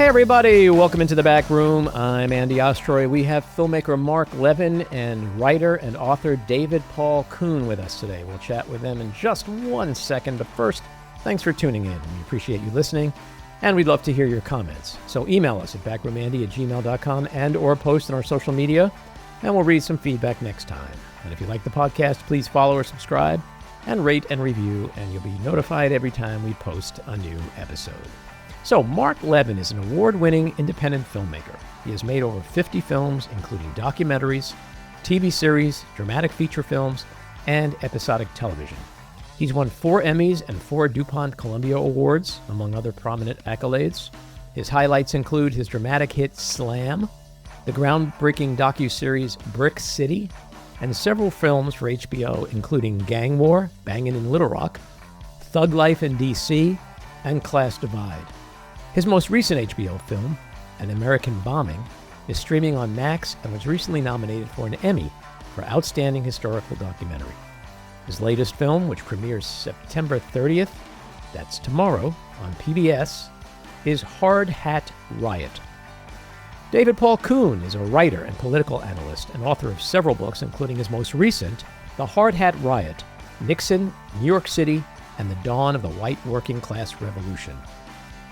Hey everybody, welcome into the back room. I'm Andy Ostroy. We have filmmaker Marc Levin and writer and author David Paul Kuhn with us today. We'll chat with them in just 1 second, but first, thanks for tuning in. We appreciate you listening, and we'd love to hear your comments. So email us at backroomandy@gmail.com and or post on our social media, and we'll read some feedback next time. And if you like the podcast, please follow or subscribe and rate and review, and you'll be notified every time we post a new episode. So, Marc Levin is an award-winning independent filmmaker. He has made over 50 films, including documentaries, TV series, dramatic feature films, and episodic television. He's won 4 Emmys and 4 duPont-Columbia awards, among other prominent accolades. His highlights include his dramatic hit Slam, the groundbreaking docuseries Brick City, and several films for HBO, including Gang War, Bangin in Little Rock, Thug Life in D.C., and Class Divide. His most recent HBO film, An American Bombing, is streaming on Max and was recently nominated for an Emmy for Outstanding Historical Documentary. His latest film, which premieres September 30th, that's tomorrow, on PBS, is HARD HAT Riot. David Paul Kuhn is a writer and political analyst and author of several books, including his most recent, The Hard Hat Riot, Nixon, New York City, and the Dawn of the White Working Class Revolution.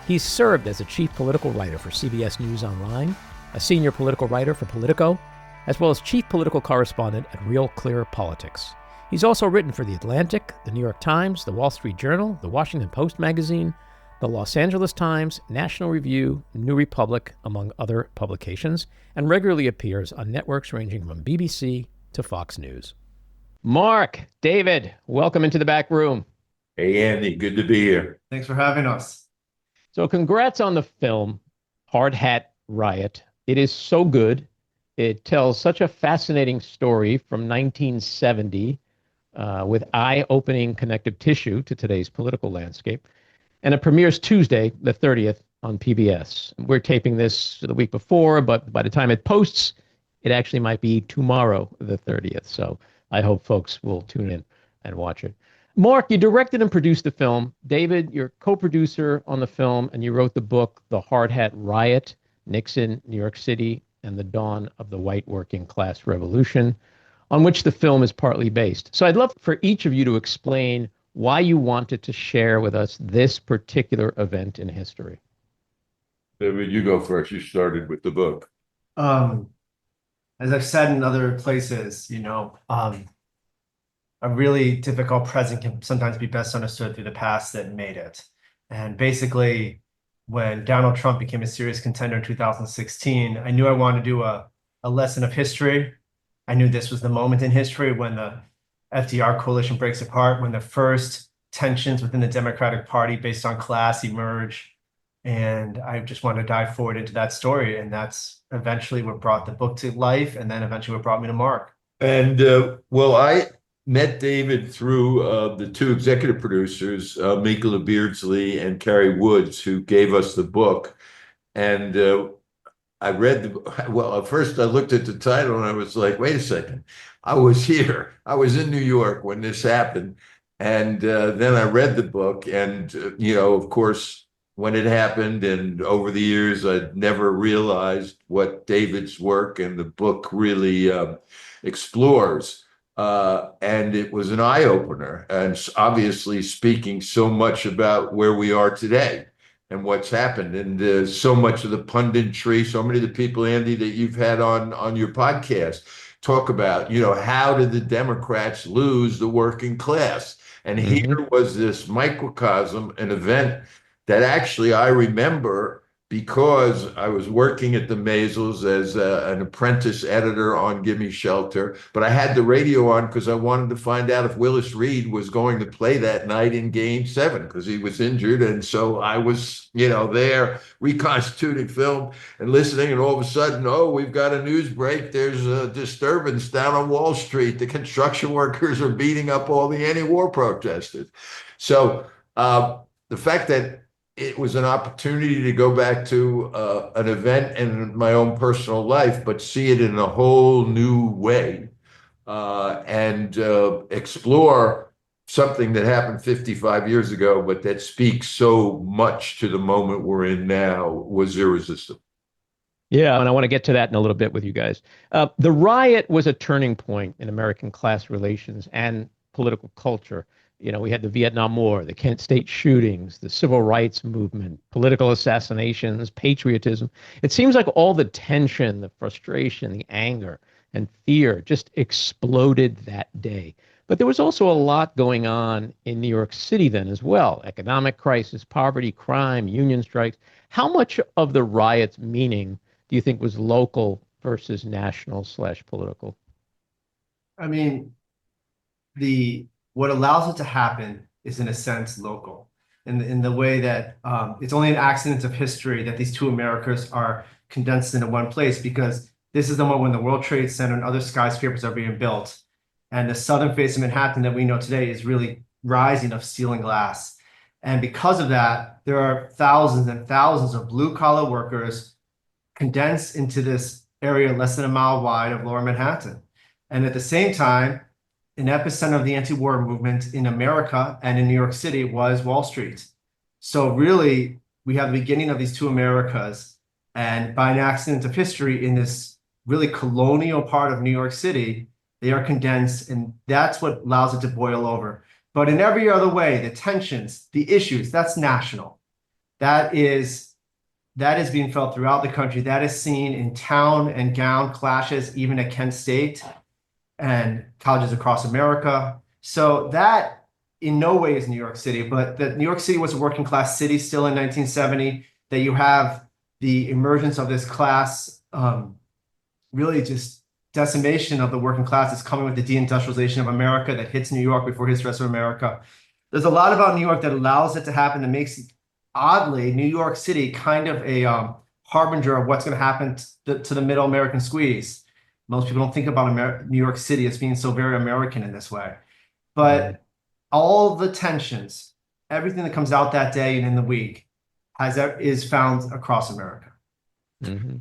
He's served as a chief political writer for CBS News Online, a senior political writer for Politico, as well as chief political correspondent at RealClearPolitics. He's also written for The Atlantic, The New York Times, The Wall Street Journal, The Washington Post Magazine, The Los Angeles Times, National Review, New Republic, among other publications, and regularly appears on networks ranging from BBC to Fox News. Marc, David, welcome into the back room. Hey, Andy, good to be here. Thanks for having us. So congrats on the film, Hard Hat Riot. It is so good. It tells such a fascinating story from 1970 with eye-opening connective tissue to today's political landscape. And it premieres Tuesday, the 30th, on PBS. We're taping this the week before, but by the time it posts, it actually might be tomorrow, the 30th. So I hope folks will tune in and watch it. Marc, you directed and produced the film. David, you're co-producer on the film, and you wrote the book, The Hard Hat Riot, Nixon, New York City, and the Dawn of the White Working Class Revolution, on which the film is partly based. So I'd love for each of you to explain why you wanted to share with us this particular event in history. David, you go first. You started with the book. As I've said in other places, a really difficult present can sometimes be best understood through the past that made it. And basically, when Donald Trump became a serious contender in 2016, I knew I wanted to do a lesson of history. I knew this was the moment in history when the FDR coalition breaks apart, when the first tensions within the Democratic Party based on class emerge. And I just wanted to dive forward into that story. And that's eventually what brought the book to life, and then eventually what brought me to Marc. And I met David through the 2 executive producers, Mika Beardsley and Carrie Woods, who gave us the book. And I read at first I looked at the title and I was like, wait a second, I was here. I was in New York when this happened. And then I read the book and, of course, when it happened and over the years, I'd never realized what David's work and the book really explores. And it was an eye-opener, and obviously speaking so much about where we are today and what's happened, and so much of the punditry, so many of the people, Andy, that you've had on your podcast talk about, how did the Democrats lose the working class? And here was this microcosm, an event that actually I remember because I was working at the Maisels as an apprentice editor on Gimme Shelter, but I had the radio on because I wanted to find out if Willis Reed was going to play that night in Game 7 because he was injured. And so I was, there reconstituting film and listening, and all of a sudden, we've got a news break. There's a disturbance down on Wall Street. The construction workers are beating up all the anti-war protesters. So the fact that it was an opportunity to go back to an event in my own personal life, but see it in a whole new way and explore something that happened 55 years ago, but that speaks so much to the moment we're in now, was irresistible. Yeah, and I want to get to that in a little bit with you guys. The riot was a turning point in American class relations and political culture. You know, we had the Vietnam War, the Kent State shootings, the civil rights movement, political assassinations, patriotism. It seems like all the tension, the frustration, the anger, and fear just exploded that day. But there was also a lot going on in New York City then as well: economic crisis, poverty, crime, union strikes. How much of the riot's meaning do you think was local versus national slash political? I mean, what allows it to happen is in a sense local, in the way that it's only an accident of history that these two Americas are condensed into one place, because this is the moment when the World Trade Center and other skyscrapers are being built, and the southern face of Manhattan that we know today is really rising of steel and glass. And because of that, there are thousands and thousands of blue collar workers condensed into this area less than a mile wide of lower Manhattan. And at the same time, an epicenter of the anti-war movement in America and in New York City was Wall Street. So really, we have the beginning of these two Americas, and by an accident of history, in this really colonial part of New York City, they are condensed, and that's what allows it to boil over. But in every other way, the tensions, the issues, that's national. That is being felt throughout the country. That is seen in town and gown clashes, even at Kent State and colleges across America. So that in no way is New York City, but that New York City was a working class city still in 1970, that you have the emergence of this class, really just decimation of the working class is coming with the deindustrialization of America that hits New York before it hits the rest of America. There's a lot about New York that allows it to happen, that makes, oddly, New York City kind of a harbinger of what's going to happen to the middle American squeeze. Most people don't think about New York City as being so very American in this way. But all the tensions, everything that comes out that day and in the week is found across America. Mm-hmm.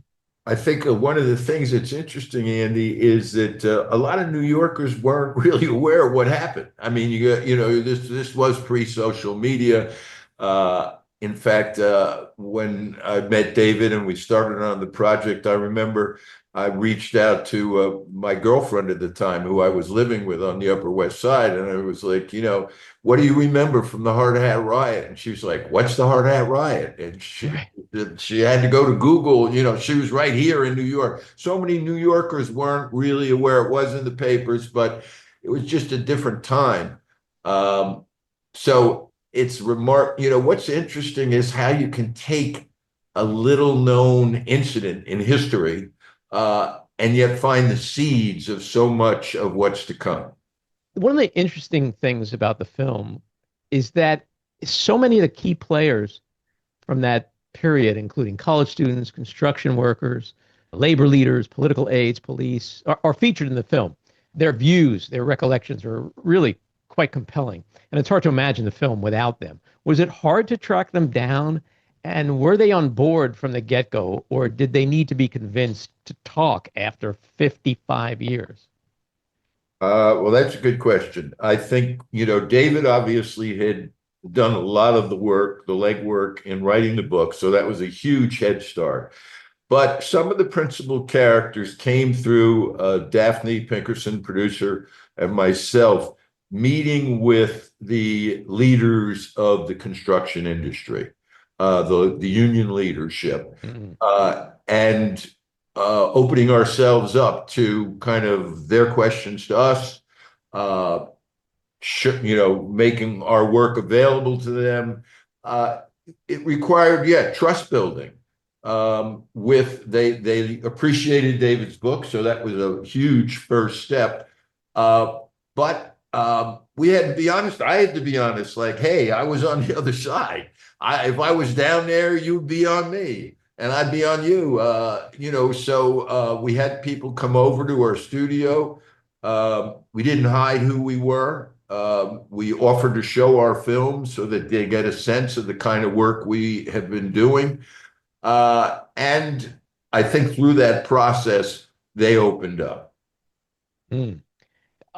I think one of the things that's interesting, Andy, is that a lot of New Yorkers weren't really aware of what happened. I mean, this was pre-social media. In fact, when I met David and we started on the project, I remember I reached out to my girlfriend at the time, who I was living with on the Upper West Side, and I was like, what do you remember from the Hard Hat Riot? And she was like, what's the Hard Hat Riot? And she had to go to Google. She was right here in New York. So many New Yorkers weren't really aware. It was in the papers, but it was just a different time. So it's what's interesting is how you can take a little known incident in history and yet find the seeds of so much of what's to come. One of the interesting things about the film is that so many of the key players from that period, including college students, construction workers, labor leaders, political aides, police, are featured in the film. Their views, their recollections are really quite compelling. And it's hard to imagine the film without them. Was it hard to track them down? And were they on board from the get-go, or did they need to be convinced to talk after 55 years? Well, that's a good question. I think, David obviously had done a lot of the work, the legwork in writing the book. So that was a huge head start. But some of the principal characters came through Daphne Pinkerson, producer, and myself, meeting with the leaders of the construction industry, the union leadership, and opening ourselves up to kind of their questions to us, making our work available to them. It required, trust building. They appreciated David's book, so that was a huge first step. But we had to be honest. I had to be honest. Like, hey, I was on the other side. If I was down there, you'd be on me, and I'd be on you. So we had people come over to our studio. We didn't hide who we were. We offered to show our films so that they get a sense of the kind of work we have been doing. And I think through that process, they opened up.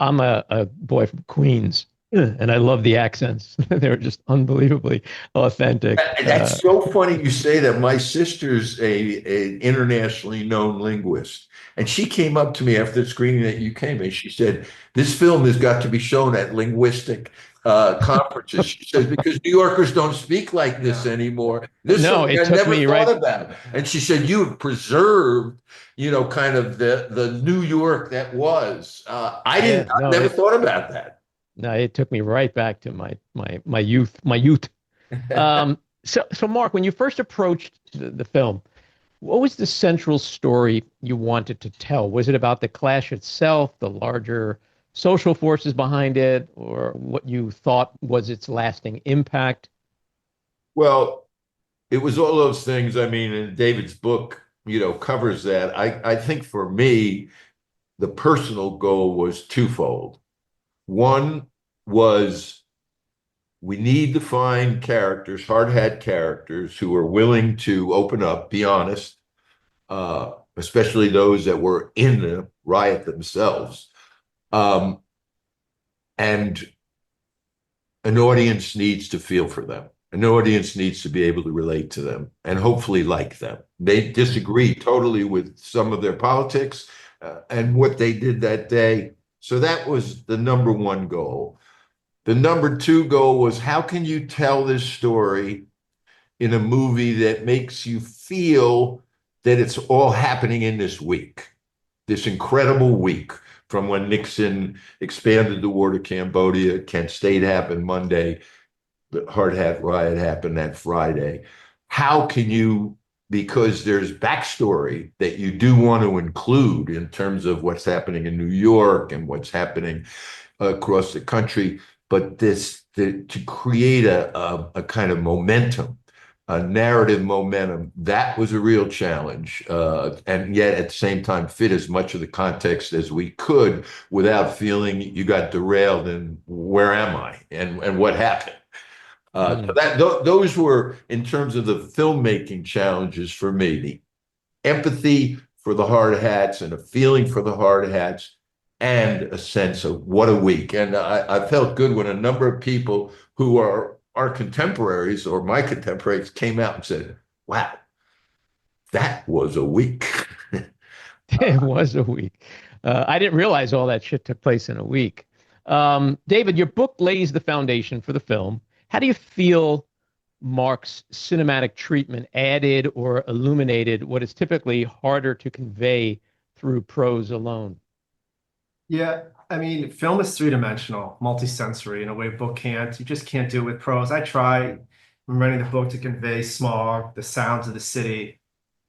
I'm a boy from Queens, And I love the accents. They were just unbelievably authentic. That's so funny you say that. My sister's an internationally known linguist, and she came up to me after the screening that you came, and she said, "This film has got to be shown at linguistic conferences." She says, "Because New Yorkers don't speak like this anymore." This is No, something it I took never me thought right. about. And she said, "You have preserved, kind of the New York that was." I Yeah, didn't. I no, never thought about that. no, it took me right back to my youth. So Mark, when you first approached the film, what was the central story you wanted to tell? Was it about the clash itself, the larger social forces behind it, or what you thought was its lasting impact? Well, it was all those things. I mean, and David's book, covers that. I think for me, the personal goal was twofold. One was we need to find characters, hard hat characters, who are willing to open up, be honest, especially those that were in the riot themselves. Um, and an audience needs to feel for them. An audience needs to be able to relate to them and hopefully like them. They disagree totally with some of their politics and what they did that day. So that was the number one goal. The number two goal was, how can you tell this story in a movie that makes you feel that it's all happening in this week, this incredible week from when Nixon expanded the war to Cambodia, Kent State happened Monday, the Hard Hat Riot happened that Friday. How can you, because there's backstory that you do want to include in terms of what's happening in New York and what's happening across the country, but to create a kind of momentum, a narrative momentum, that was a real challenge. And yet at the same time, fit as much of the context as we could without feeling you got derailed in where am I and what happened. Those were, in terms of the filmmaking challenges for me, the empathy for the hard hats and a feeling for the hard hats and a sense of what a week. And I felt good when a number of people who are our contemporaries or my contemporaries came out and said, wow, that was a week. It was a week. I didn't realize all that shit took place in a week. David, your book lays the foundation for the film. How do you feel Mark's cinematic treatment added or illuminated what is typically harder to convey through prose alone? Yeah, I mean, film is three-dimensional, multi-sensory in a way a book can't. You just can't do it with prose. I try. I'm writing the book to convey smog, the sounds of the city,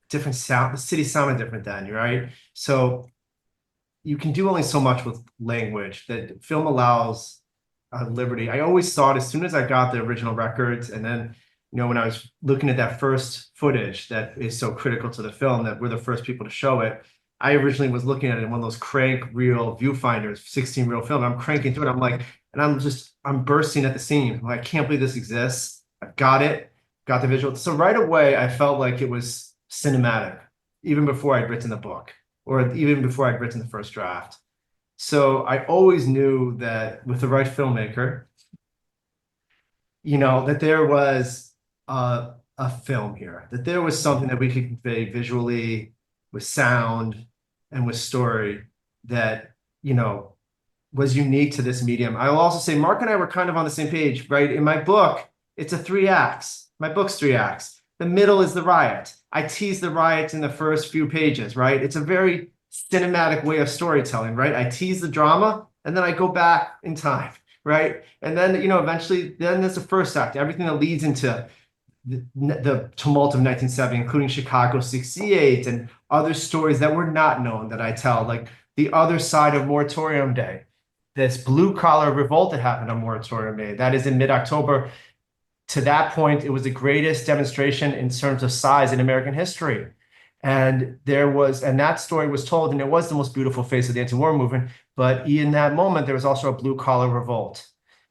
different sound. The city sounded different then, right? So you can do only so much with language. That film allows liberty. I always thought as soon as I got the original records, and then when I was looking at that first footage that is so critical to the film, that we're the first people to show it. I originally was looking at it in one of those crank reel viewfinders, 16 reel film. I'm cranking through it. I'm like, and I'm bursting at the seams. I'm like, I can't believe this exists. I've got it, got the visual. So right away, I felt like it was cinematic, even before I'd written the book, or even before I'd written the first draft. So I always knew that with the right filmmaker, that there was a film here, that there was something that we could convey visually with sound and with story that, was unique to this medium. I will also say Mark and I were kind of on the same page, right? In my book, it's a 3 acts. My book's 3 acts. The middle is the riot. I tease the riots in the first few pages, right? It's a very cinematic way of storytelling, right? I tease the drama and then I go back in time, right? And then, eventually, then there's the first act, everything that leads into the tumult of 1970, including Chicago 68 and other stories that were not known that I tell, like the other side of Moratorium Day, this blue collar revolt that happened on Moratorium Day. That is in mid-October. To that point, it was the greatest demonstration in terms of size in American history. And that story was told, and it was the most beautiful face of the anti-war movement. But in that moment, there was also a blue collar revolt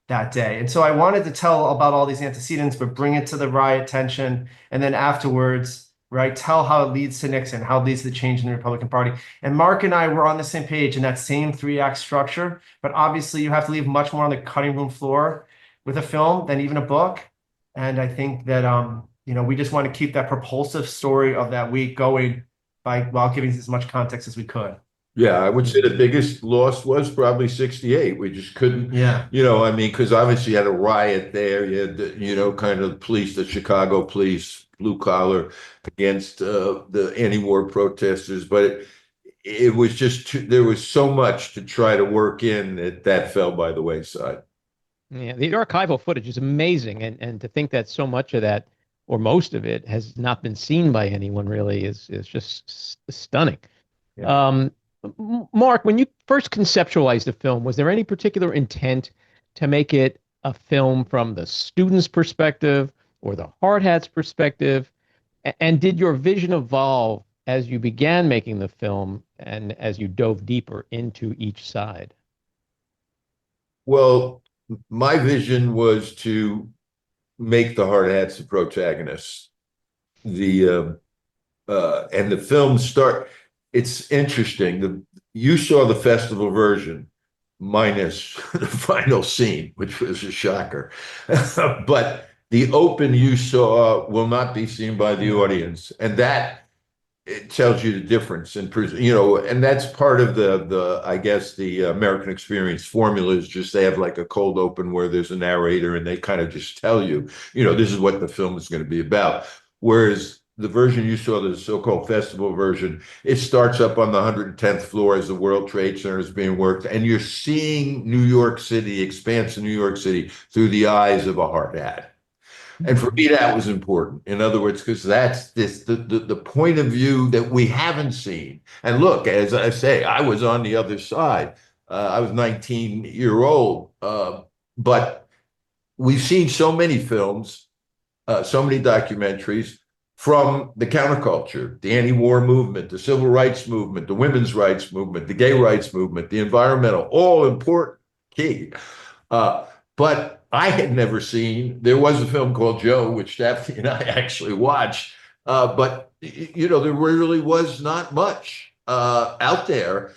that day. And so I wanted to tell about all these antecedents, but bring it to the riot tension. And then afterwards, right? Tell how it leads to Nixon, how it leads to the change in the Republican Party. And Mark and I were on the same page in that same three-act structure, but obviously you have to leave much more on the cutting room floor with a film than even a book. And I think that, we just want to keep that propulsive story of that week going while giving as much context as we could. Yeah, I would say the biggest loss was probably 68. We just couldn't, because obviously you had a riot there. You had, kind of police, the Chicago police, blue collar against the anti-war protesters. But it was just there was so much to try to work in that fell by the wayside. Yeah, the archival footage is amazing. And to think that so much of that, or most of it, has not been seen by anyone really is just stunning. Yeah. Mark, when you first conceptualized the film, was there any particular intent to make it a film from the student's perspective or the hard hat's perspective? And did your vision evolve as you began making the film and as you dove deeper into each side? Well, my vision was to make the hard hats the protagonists. And the film start. It's interesting. You saw the festival version minus the final scene, which was a shocker. But the open you saw will not be seen by the audience, and that it tells you the difference. And and that's part of the I guess the American experience formula is just they have like a cold open where there's a narrator and they kind of just tell you, this is what the film is going to be about. Whereas the version you saw, the so-called festival version, it starts up on the 110th floor as the World Trade Center is being worked, and you're seeing New York City, the expanse of New York City, through the eyes of a hard hat. And for me, that was important. In other words, because that's the point of view that we haven't seen. And look, as I say, I was on the other side. I was 19-year-old, but we've seen so many films, so many documentaries from the counterculture, the anti-war movement, the civil rights movement, the women's rights movement, the gay rights movement, the environmental, all important, key. But I had never seen, there was a film called Joe, which Daphne and I actually watched, but there really was not much out there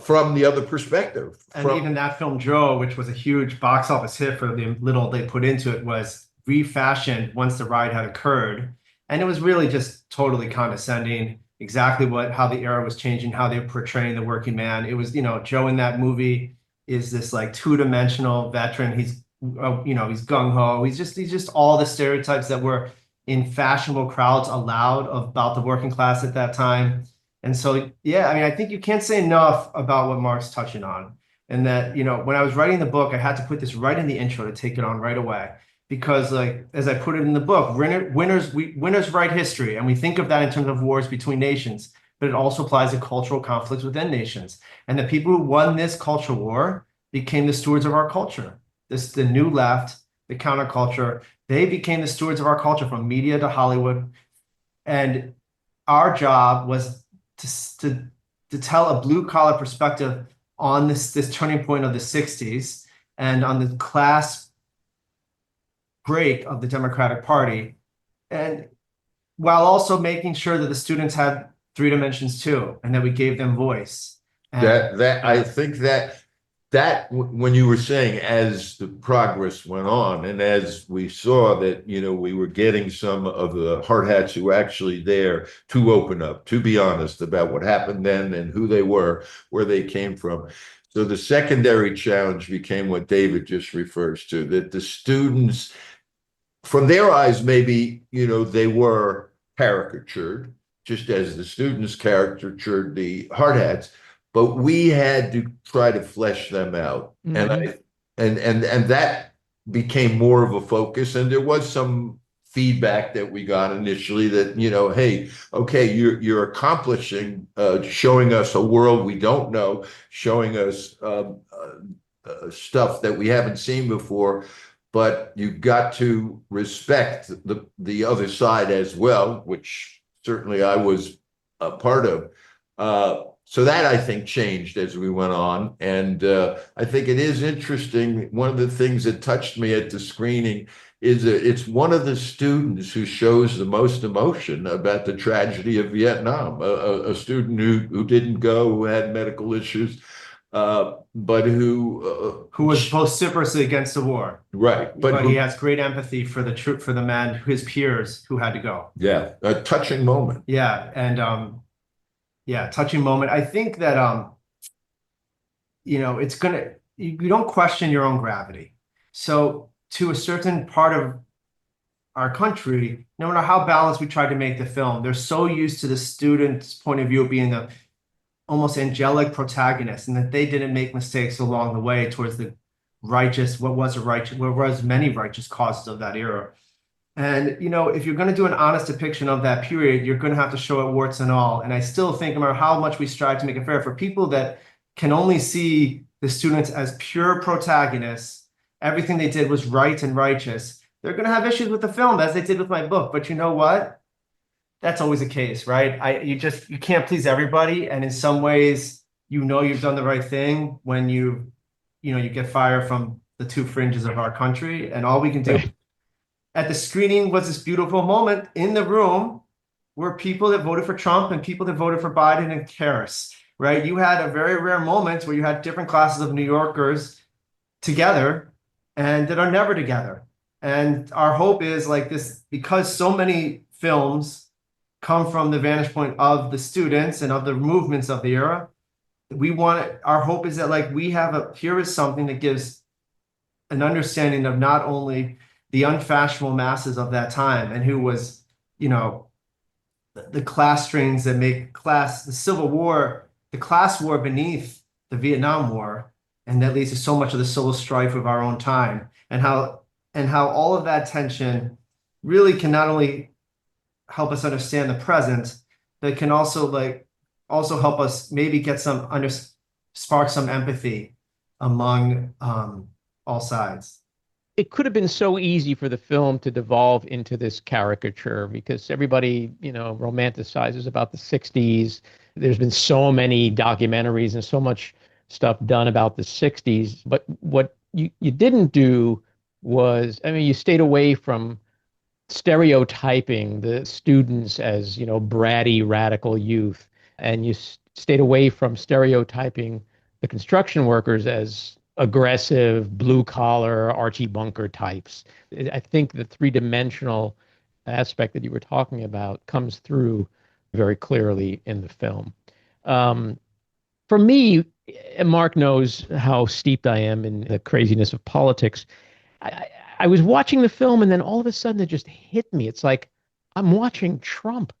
from the other perspective. And even that film, Joe, which was a huge box office hit for the little they put into it, was refashioned once the riot had occurred. And it was really just totally condescending, exactly how the era was changing, how they were portraying the working man. It was, Joe in that movie is this like two-dimensional veteran. He's, he's gung-ho. He's just all the stereotypes that were in fashionable crowds allowed about the working class at that time. And so, yeah, I think you can't say enough about what Mark's touching on. And that, when I was writing the book, I had to put this right in the intro to take it on right away. Because, as I put it in the book, winners write history, and we think of that in terms of wars between nations, but it also applies to cultural conflicts within nations. And the people who won this culture war became the stewards of our culture. The new left, the counterculture, they became the stewards of our culture from media to Hollywood. And our job was to tell a blue-collar perspective on this turning point of the 60s and on the class break of the Democratic Party, and while also making sure that the students had three dimensions too, and that we gave them voice. And I think that when you were saying as the progress went on, and as we saw that we were getting some of the hard hats who were actually there to open up, to be honest about what happened then and who they were, where they came from. So the secondary challenge became what David just refers to, that the students, from their eyes, maybe, they were caricatured, just as the students caricatured the hard hats, but we had to try to flesh them out. Mm-hmm. And that became more of a focus. And there was some feedback that we got initially that, hey, okay, you're accomplishing, showing us a world we don't know, showing us stuff that we haven't seen before. But you've got to respect the other side as well, which certainly I was a part of. So that, I think, changed as we went on. And I think it is interesting. One of the things that touched me at the screening it's one of the students who shows the most emotion about the tragedy of Vietnam, a student who didn't go, who had medical issues, but who was vociferously against the war. Right, but he has great empathy for the man, his peers who had to go. Yeah, a touching moment. Yeah, and yeah, touching moment. I think that it's gonna, you don't question your own gravity. So to a certain part of our country, no matter how balanced we try to make the film, they're so used to the student's point of view being the almost angelic protagonist, and that they didn't make mistakes along the way towards the what was many righteous causes of that era. And if you're going to do an honest depiction of that period, you're going to have to show it warts and all. And I still think, no matter how much we strive to make it fair, for people that can only see the students as pure protagonists, everything they did was right and righteous, they're going to have issues with the film, as they did with my book. But you know what? That's always the case, right? You can't please everybody. And in some ways, you've done the right thing when you get fired from the two fringes of our country. And all we can do at the screening was this beautiful moment in the room where people that voted for Trump and people that voted for Biden and Harris, right? You had a very rare moment where you had different classes of New Yorkers together and that are never together. And our hope is like this, because so many films come from the vantage point of the students and of the movements of the era. Our hope is that here is something that gives an understanding of not only the unfashionable masses of that time and who was, the class strains that make the Civil War, the class war beneath the Vietnam War, and that leads to so much of the civil strife of our own time, and how all of that tension really can not only help us understand the present, but can also help us maybe spark some empathy among all sides. It could have been so easy for the film to devolve into this caricature because everybody, romanticizes about the 60s. There's been so many documentaries and so much stuff done about the 60s. But what you didn't do was, you stayed away from stereotyping the students as, bratty, radical youth. And you stayed away from stereotyping the construction workers as aggressive, blue-collar, Archie Bunker types. I think the three-dimensional aspect that you were talking about comes through very clearly in the film. For me, and Mark knows how steeped I am in the craziness of politics, I was watching the film, and then all of a sudden it just hit me. It's like I'm watching Trump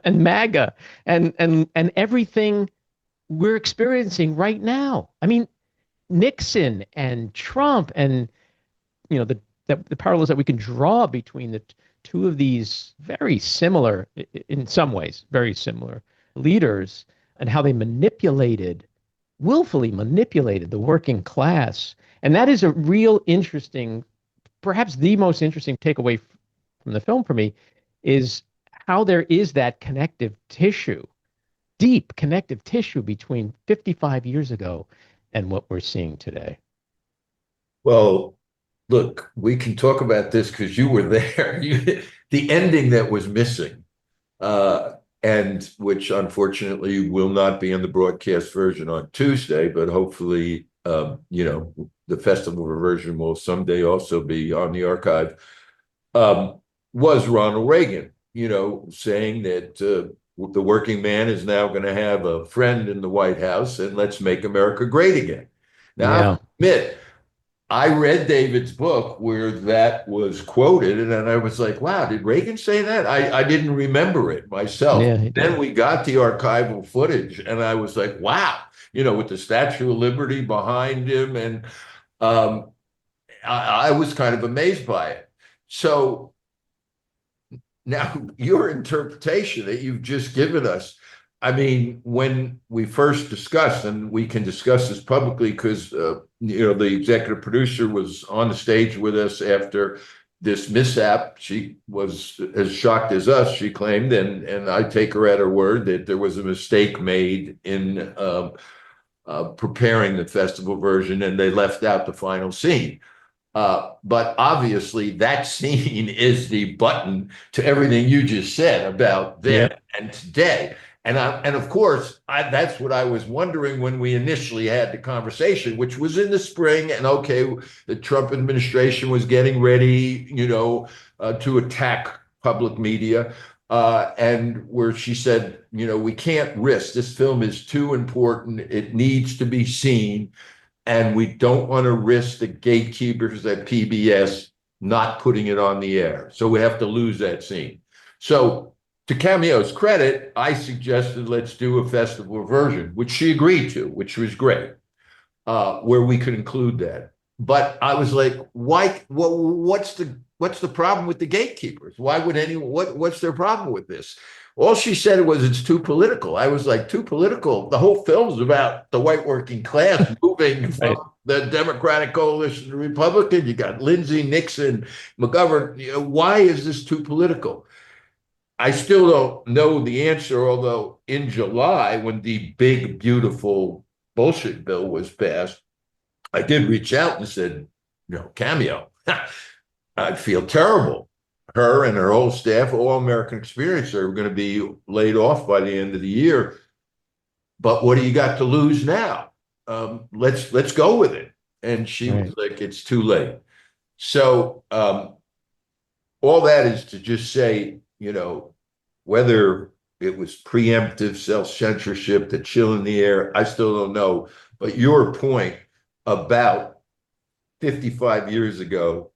and MAGA and everything we're experiencing right now. Nixon and Trump, and the parallels that we can draw between the two of these very similar, in some ways, very similar leaders, and how they willfully manipulated the working class. And that is a real interesting, perhaps the most interesting takeaway from the film for me, is how there is that connective tissue, deep connective tissue between 55 years ago and what we're seeing today. Well, look, we can talk about this because you were there. The ending that was missing, and which unfortunately will not be in the broadcast version on Tuesday, but hopefully, the festival version will someday also be on the archive, was Ronald Reagan, saying that the working man is now going to have a friend in the White House, and let's make America great again. Now, yeah. I admit, I read David's book where that was quoted, and then I was like, wow, did Reagan say that? I didn't remember it myself. Yeah, then we got the archival footage, and I was like, wow, with the Statue of Liberty behind him, and I was kind of amazed by it. So now, your interpretation that you've just given us, when we first discussed, and we can discuss this publicly because, the executive producer was on the stage with us after this mishap. She was as shocked as us, she claimed, and I take her at her word that there was a mistake made in preparing the festival version, and they left out the final scene. But obviously, that scene is the button to everything you just said about then and today. And of course, that's what I was wondering when we initially had the conversation, which was in the spring. And okay, the Trump administration was getting ready, to attack public media. And where she said, we can't risk. This film is too important. It needs to be seen. And we don't want to risk the gatekeepers at PBS not putting it on the air. So we have to lose that scene. So to Cameo's credit, I suggested let's do a festival version, which she agreed to, which was great, where we could include that. But I was like, why? What's the problem with the gatekeepers? Why would anyone? What's their problem with this? All she said was it's too political. I was like, too political? The whole film's about the white working class moving from the Democratic coalition to Republican. You got Lindsay, Nixon, McGovern. Why is this too political? I still don't know the answer, although in July, when the big, beautiful bullshit bill was passed, I did reach out and said, Cameo, I'd feel terrible. Her and her whole staff, all American Experience, are going to be laid off by the end of the year. But what do you got to lose now? Let's go with it. And she was like, it's too late. So all that is to just say, whether it was preemptive self-censorship, the chill in the air, I still don't know. But your point about 55 years ago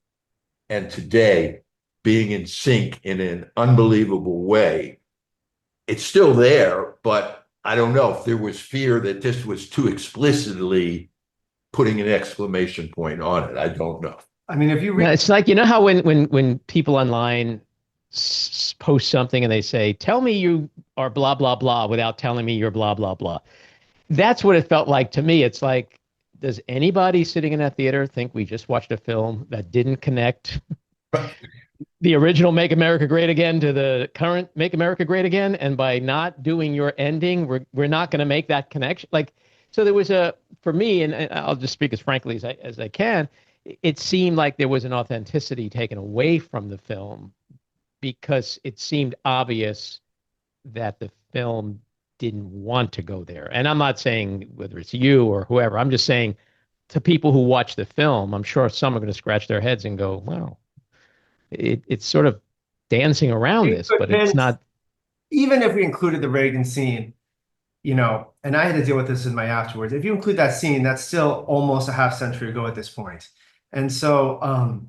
and today being in sync in an unbelievable way, it's still there, but I don't know if there was fear that this was too explicitly putting an exclamation point on it. I don't know. I mean, if you read, it's like, how when people online post something and they say, tell me you are blah, blah, blah, without telling me you're blah, blah, blah. That's what it felt like to me. It's like, does anybody sitting in that theater think we just watched a film that didn't connect the original Make America Great Again to the current Make America Great Again? And by not doing your ending, we're not going to make that connection. So there was for me, and I'll just speak as frankly as I can, it seemed like there was an authenticity taken away from the film because it seemed obvious that the film didn't want to go there. And I'm not saying whether it's you or whoever, I'm just saying to people who watch the film, I'm sure some are going to scratch their heads and go, wow, it's sort of dancing around this, but it's not. Even if we included the Reagan scene, and I had to deal with this in my afterwards, if you include that scene, that's still almost a half century ago at this point. And so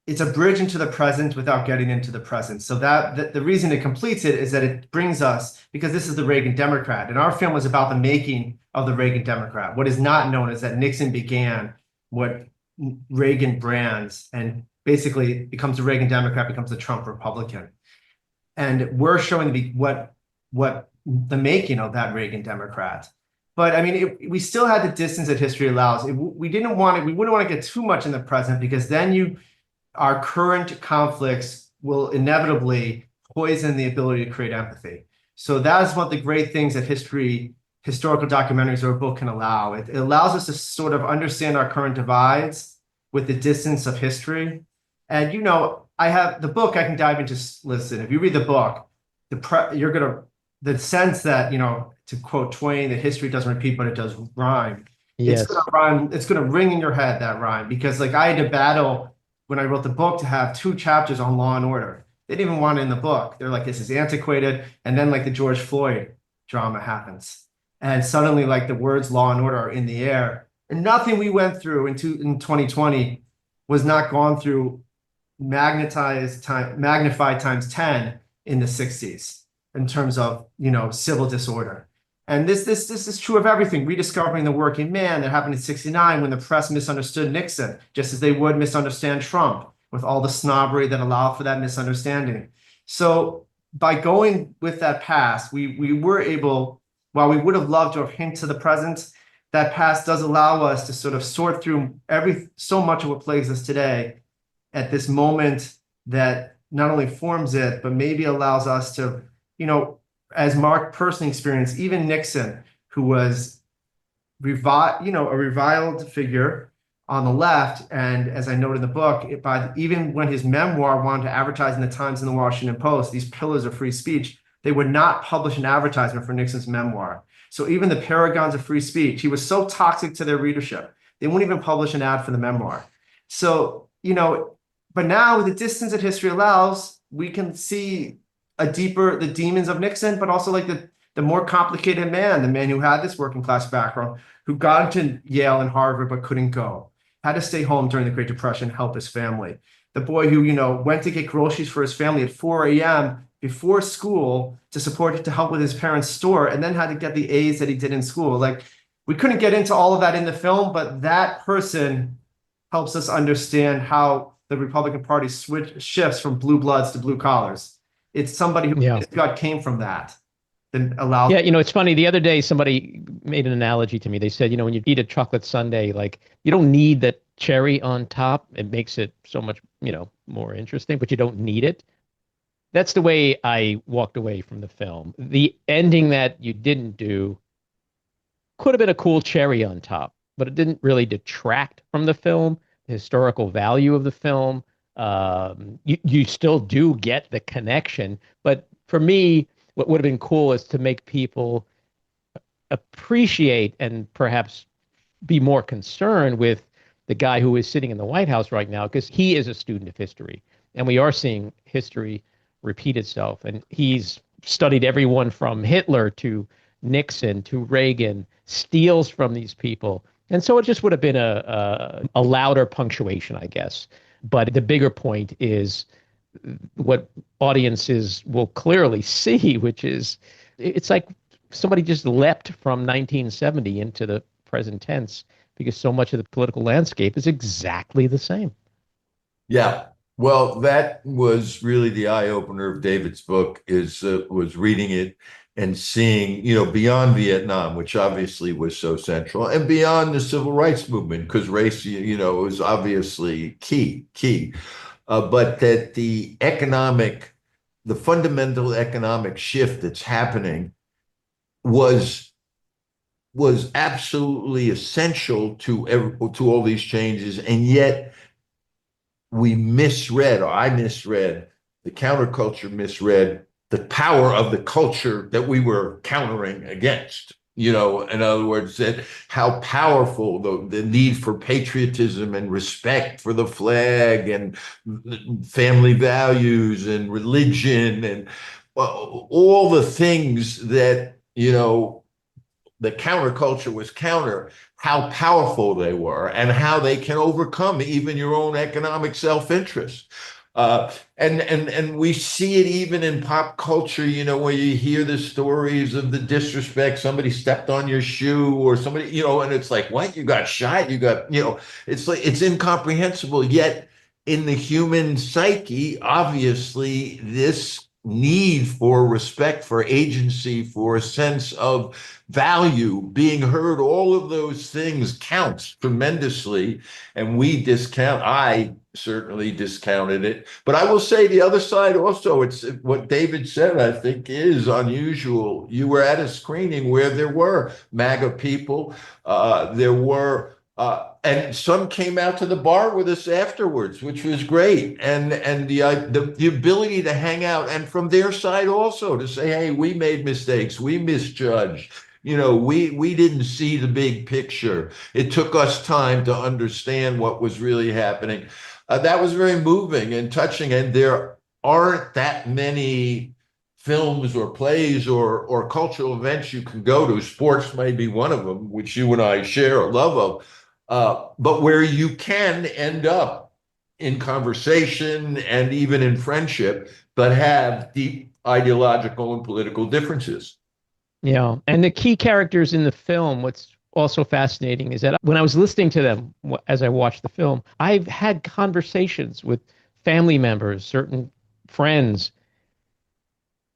it's a bridge into the present without getting into the present. So that the reason it completes it is that it brings us, because this is the Reagan Democrat, and our film was about the making of the Reagan Democrat. What is not known is that Nixon began what Reagan brands and basically becomes a Reagan Democrat, becomes a Trump Republican. And we're showing what the making of that Reagan Democrat. But I mean, we still had the distance that history allows. We wouldn't want to get too much in the present, because then our current conflicts will inevitably poison the ability to create empathy. So that is one of the great things that historical documentaries or a book can allow. It allows us to sort of understand our current divides with the distance of history. And, I have the book I can dive into. Listen, if you read the book, the sense that, to quote Twain, that history doesn't repeat, but it does rhyme. Yes. It's going to rhyme. It's going to ring in your head, that rhyme, because I had to battle when I wrote the book to have 2 chapters on law and order. They didn't even want it in the book. They're like, this is antiquated. And then the George Floyd drama happens. And suddenly the words law and order are in the air. And nothing we went through in 2020 was not gone through magnified times 10 in the 60s in terms of, civil disorder. And this is true of everything. Rediscovering the working man that happened in 1969 when the press misunderstood Nixon, just as they would misunderstand Trump, with all the snobbery that allowed for that misunderstanding. So by going with that past, we were able, while we would have loved to have hinted to the present, that past does allow us to sort of sort through so much of what plagues us today at this moment that not only forms it, but maybe allows us to, as Mark personally experienced, even Nixon, who was a reviled figure, on the left. And as I noted in the book, even when his memoir wanted to advertise in the Times and the Washington Post, these pillars of free speech, they would not publish an advertisement for Nixon's memoir. So even the paragons of free speech, he was so toxic to their readership, they wouldn't even publish an ad for the memoir. So, but now with the distance that history allows, we can see the demons of Nixon, but also like the more complicated man, the man who had this working class background, who got into Yale and Harvard but couldn't go, had to stay home during the Great Depression, help his family. The boy who, went to get groceries for his family at 4 a.m. before school to help with his parents' store, and then had to get the A's that he did in school. Like, we couldn't get into all of that in the film, but that person helps us understand how the Republican Party shifts from blue bloods to blue collars. It's somebody who God came from that. Yeah, it's funny. The other day, somebody made an analogy to me. They said, when you eat a chocolate sundae, like, you don't need that cherry on top. It makes it so much, more interesting, but you don't need it. That's the way I walked away from the film. The ending that you didn't do could have been a cool cherry on top, but it didn't really detract from the film, the historical value of the film. You still do get the connection, but for me, what would have been cool is to make people appreciate and perhaps be more concerned with the guy who is sitting in the White House right now, because he is a student of history, and we are seeing history repeat itself. And he's studied everyone from Hitler to Nixon to Reagan, steals from these people. And so it just would have been a louder punctuation, I guess. But the bigger point is what audiences will clearly see, which is it's like somebody just leapt from 1970 into the present tense, because so much of the political landscape is exactly the same. Yeah. Well, that was really the eye-opener of David's book, was reading it and seeing, beyond Vietnam, which obviously was so central, and beyond the civil rights movement, because race, was obviously key. But that the fundamental economic shift that's happening was absolutely essential to all these changes, and yet we misread, or I misread, the counterculture misread the power of the culture that we were countering against. In other words, that how powerful the need for patriotism and respect for the flag and family values and religion and all the things that, the counterculture was how powerful they were and how they can overcome even your own economic self-interest. And we see it even in pop culture, where you hear the stories of the disrespect, somebody stepped on your shoe or somebody, and it's like, what? You got shot? You got, it's like, it's incomprehensible. Yet in the human psyche, obviously, this need for respect, for agency, for a sense of value, being heard, all of those things counts tremendously. And I certainly discounted it. But I will say the other side also, it's what David said, I think is unusual. You were at a screening where there were MAGA people, and some came out to the bar with us afterwards, which was great. And the ability to hang out, and from their side also to say, hey, we made mistakes, we misjudged. We didn't see the big picture. It took us time to understand what was really happening. That was very moving and touching. And there aren't that many films or plays or cultural events you can go to. Sports may be one of them, which you and I share a love of, but where you can end up in conversation and even in friendship, but have deep ideological and political differences. Yeah. And the key characters in the film, what's also fascinating is that when I was listening to them as I watched the film, I've had conversations with family members, certain friends,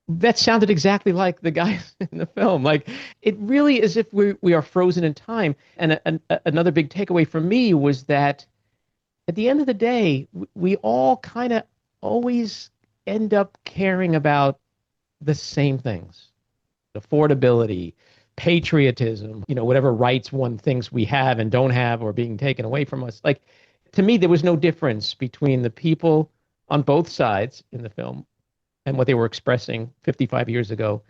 that sounded exactly like the guys in the film. Like, it really is if we are frozen in time. And another big takeaway for me was that at the end of the day, we all kind of always end up caring about the same things: affordability, patriotism, whatever rights one thinks we have and don't have or being taken away from us. Like, to me, there was no difference between the people on both sides in the film and what they were expressing 55 years ago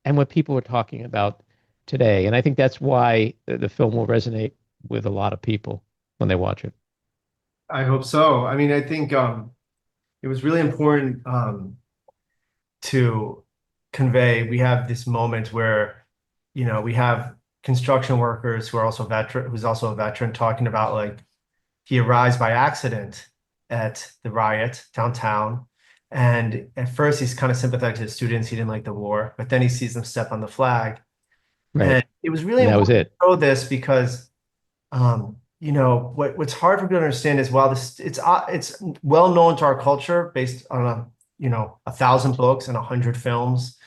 and what people were talking about today. And I think that's why the film will resonate with a lot of people when they watch it. I hope so. I mean, I think it was really important to convey. We have this moment where, we have construction workers who's also a veteran, talking about like he arrives by accident at the riot downtown. And at first he's kind of sympathetic to the students. He didn't like the war, but then he sees them step on the flag. Right. And it was really And that was important it. to show this because what's hard for people to understand is while it's well known to our culture based on 1,000 books and 100 films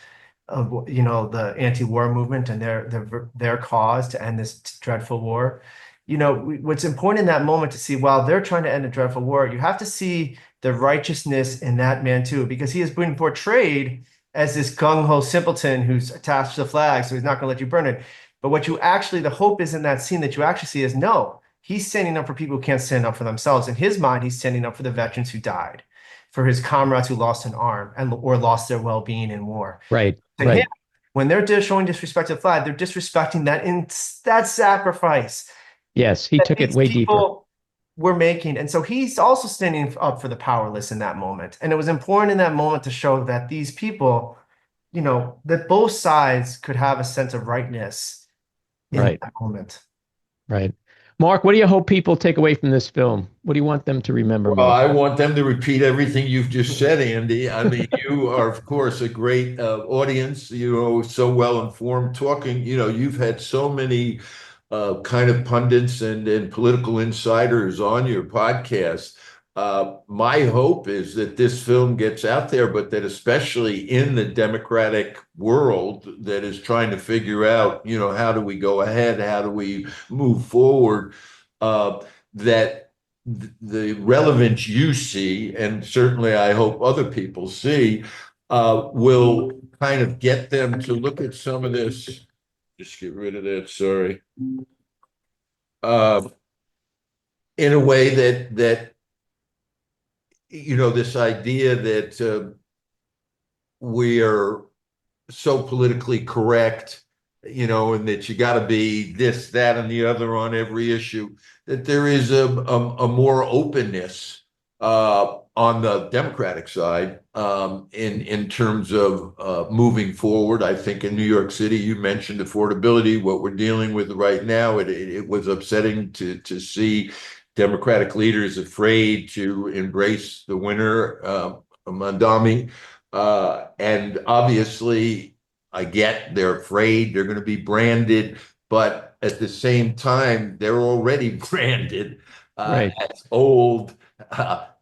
of the anti-war movement and their cause to end this dreadful war. What's important in that moment to see while they're trying to end a dreadful war, you have to see the righteousness in that man too, because he has been portrayed as this gung-ho simpleton who's attached to the flag, so he's not going to let you burn it. But what the hope is in that scene that you actually see is no, he's standing up for people who can't stand up for themselves. In his mind, he's standing up for the veterans who died, for his comrades who lost an arm or lost their well-being in war. Right. To him, when they're showing disrespect to the flag, they're disrespecting that sacrifice. Yes, he took it way deeper. We're making. And so he's also standing up for the powerless in that moment. And it was important in that moment to show that these people, that both sides could have a sense of rightness in that moment. Right. Mark, what do you hope people take away from this film? What do you want them to remember? Well, I want them to repeat everything you've just said, Andy. I mean, you are, of course, a great audience, so well informed talking. You've had so many kind of pundits and political insiders on your podcast. My hope is that this film gets out there, but that especially in the democratic world that is trying to figure out, how do we go ahead? How do we move forward? That the relevance you see, and certainly I hope other people see, will kind of get them to look at some of this. Just get rid of that, sorry. In a way that this idea that we are so politically correct, and that you got to be this, that, and the other on every issue, that there is a more openness on the Democratic side in terms of moving forward. I think in New York City, you mentioned affordability, what we're dealing with right now. It was upsetting to see Democratic leaders afraid to embrace the winner, Mandami. And obviously, I get they're afraid they're going to be branded, but at the same time, they're already branded as old.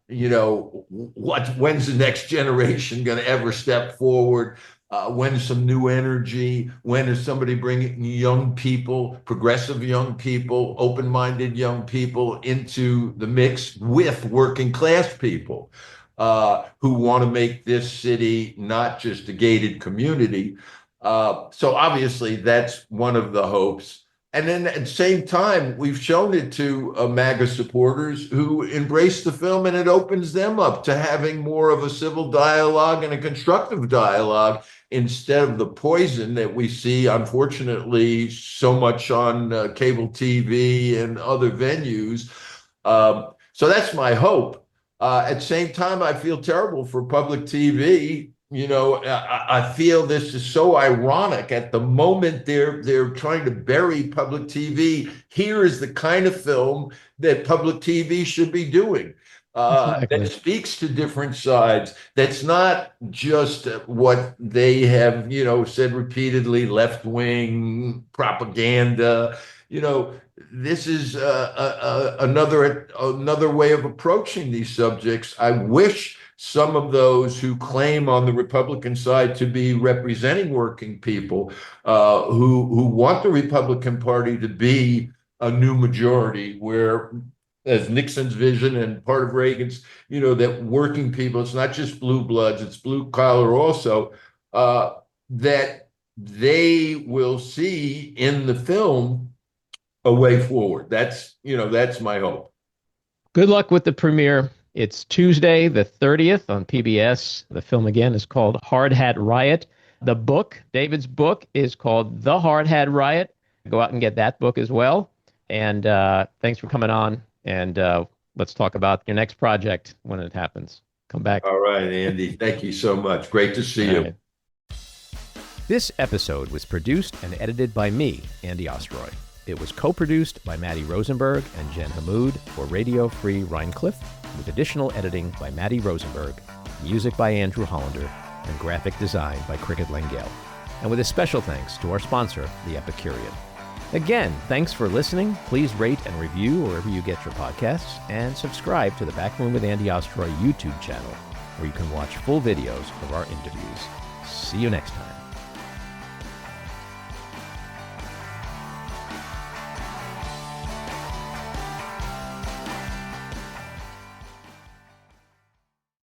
When's the next generation going to ever step forward? When's some new energy? When is somebody bringing young people, progressive young people, open-minded young people into the mix with working class people who want to make this city not just a gated community? So obviously that's one of the hopes. And then at the same time, we've shown it to MAGA supporters who embrace the film, and it opens them up to having more of a civil dialogue and a constructive dialogue instead of the poison that we see, unfortunately, so much on cable TV and other venues. So that's my hope. At the same time, I feel terrible for public TV. I feel this is so ironic. At the moment they're trying to bury public TV, here is the kind of film that public TV should be doing. That speaks to different sides. That's not just what they have, said repeatedly, left-wing propaganda. This is another way of approaching these subjects. I wish some of those who claim on the Republican side to be representing working people, who want the Republican Party to be a new majority, where, as Nixon's vision and part of Reagan's, that working people, it's not just blue bloods, it's blue collar also, that they will see in the film a way forward. That's my hope. Good luck with the premiere. It's Tuesday, the 30th on PBS. The film, again, is called Hard Hat Riot. The book, David's book, is called The Hard Hat Riot. Go out and get that book as well. And thanks for coming on. And let's talk about your next project when it happens. Come back. All right, Andy. Thank you so much. Great to see you. Right. This episode was produced and edited by me, Andy Ostroy. It was co-produced by Maddie Rosenberg and Jen Hammoud for Radio Free Rhinecliff, with additional editing by Maddie Rosenberg, music by Andrew Hollander, and graphic design by Cricket Langell. And with a special thanks to our sponsor, The Epicurean. Again, thanks for listening. Please rate and review wherever you get your podcasts, and subscribe to the Backroom with Andy Ostroy YouTube channel, where you can watch full videos of our interviews. See you next time.